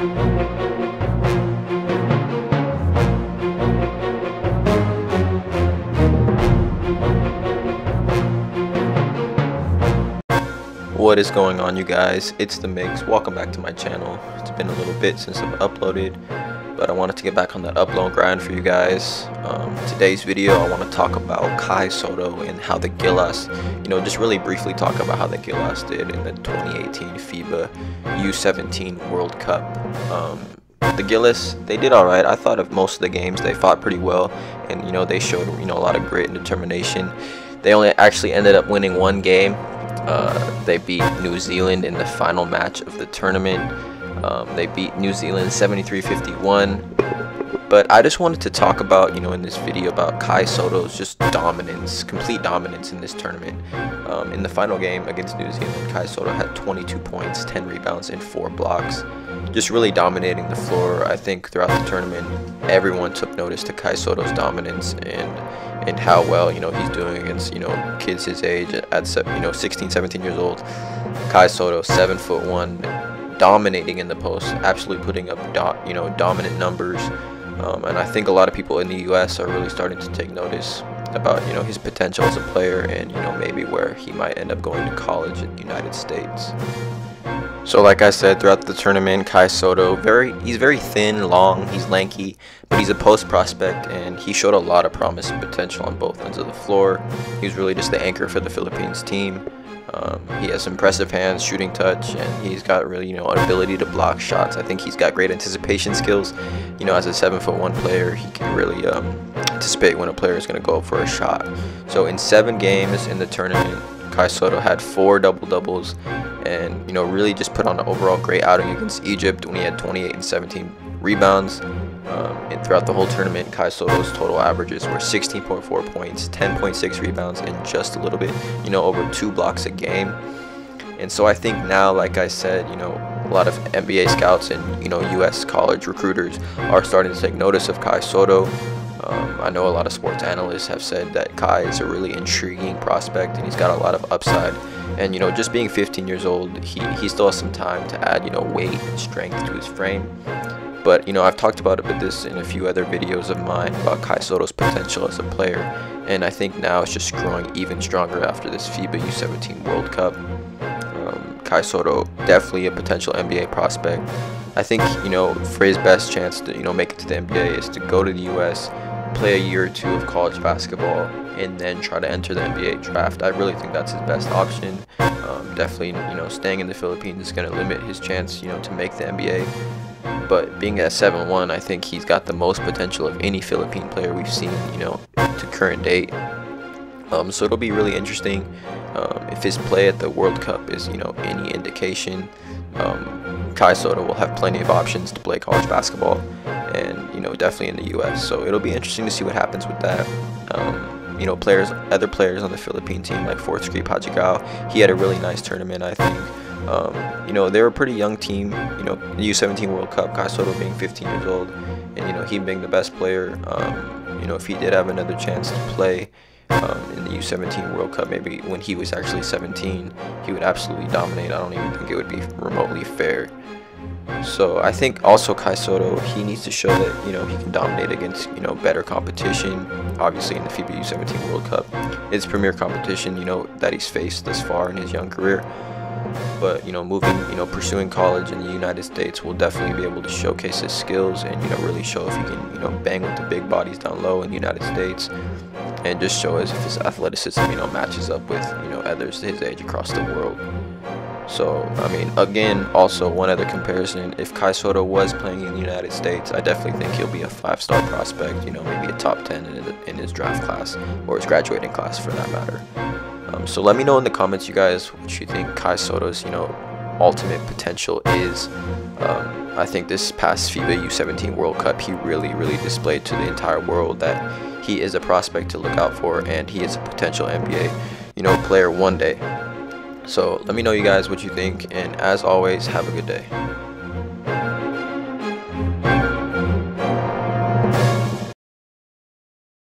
What is going on, you guys? It's the Mix. Welcome back to my channel. It's been a little bit since I've uploaded, but I wanted to get back on that upload grind for you guys. Today's video, I want to talk about Kai Sotto and how the Gilas, just really briefly talk about how the Gilas did in the 2018 FIBA U17 World Cup. The Gilas, they did all right. I thought of most of the games they fought pretty well, and they showed a lot of grit and determination. They only actually ended up winning one game. They beat New Zealand in the final match of the tournament. They beat New Zealand 73-51. But I just wanted to talk about, in this video about Kai Sotto's just dominance, complete dominance in this tournament. In the final game against New Zealand, Kai Sotto had 22 points, 10 rebounds, and 4 blocks. Just really dominating the floor. I think throughout the tournament, everyone took notice to Kai Sotto's dominance and how well he's doing against kids his age at 16, 17 years old. Kai Sotto, 7'1", dominating in the post, absolutely putting up dominant numbers. And I think a lot of people in the U.S. are really starting to take notice about his potential as a player and maybe where he might end up going to college in the United States. So like I said, throughout the tournament, Kai Sotto, he's very thin, long, he's lanky, but he's a post prospect, and he showed a lot of promise and potential on both ends of the floor. He was really just the anchor for the Philippines team. He has impressive hands, shooting touch, and he's got really, an ability to block shots. I think he's got great anticipation skills. As a 7'1" player, he can really anticipate when a player is going to go for a shot. So in 7 games in the tournament, Kai Sotto had 4 double-doubles and, really just put on an overall great outing against Egypt when he had 28 and 17 rebounds. And throughout the whole tournament, Kai Sotto's total averages were 16.4 points, 10.6 rebounds, and just a little bit, over 2 blocks a game. And so I think now, like I said, a lot of NBA scouts and, U.S. college recruiters are starting to take notice of Kai Sotto. I know a lot of sports analysts have said that Kai is a really intriguing prospect and he's got a lot of upside. And, just being 15 years old, he still has some time to add, weight and strength to his frame. But, I've talked about this in a few other videos of mine about Kai Sotto's potential as a player. And I think now it's just growing even stronger after this FIBA U17 World Cup. Kai Sotto, definitely a potential NBA prospect. I think, for his best chance to, make it to the NBA is to go to the U.S., play a year or 2 of college basketball, and then try to enter the NBA draft. I really think that's his best option. Definitely, staying in the Philippines is going to limit his chance, to make the NBA. But being at 7'1", I think he's got the most potential of any Philippine player we've seen, to current date. So it'll be really interesting. If his play at the World Cup is, any indication, Kai Sotto will have plenty of options to play college basketball, and definitely in the U.S. So it'll be interesting to see what happens with that. Other players on the Philippine team like 4th Street Pajigao, he had a really nice tournament, I think. They're a pretty young team. The U17 World Cup, Kai Sotto being 15 years old, and he being the best player. If he did have another chance to play in the U17 World Cup, maybe when he was actually 17, he would absolutely dominate. I don't even think it would be remotely fair. So I think also Kai Sotto, he needs to show that he can dominate against better competition. Obviously in the FIBA U17 World Cup, it's premier competition that he's faced thus far in his young career. But pursuing college in the United States will definitely be able to showcase his skills and really show if he can bang with the big bodies down low in the United States, and just show as if his athleticism matches up with others his age across the world. So I mean, again, also one other comparison, if Kai Sotto was playing in the United States, I definitely think he'll be a 5-star prospect, maybe a top 10 in his draft class or his graduating class for that matter. So let me know in the comments, you guys, what you think Kai Sotto's ultimate potential is. I think this past FIBA U17 World Cup, he really displayed to the entire world that he is a prospect to look out for, and he is a potential NBA player one day. So let me know, you guys, what you think, and as always, have a good day.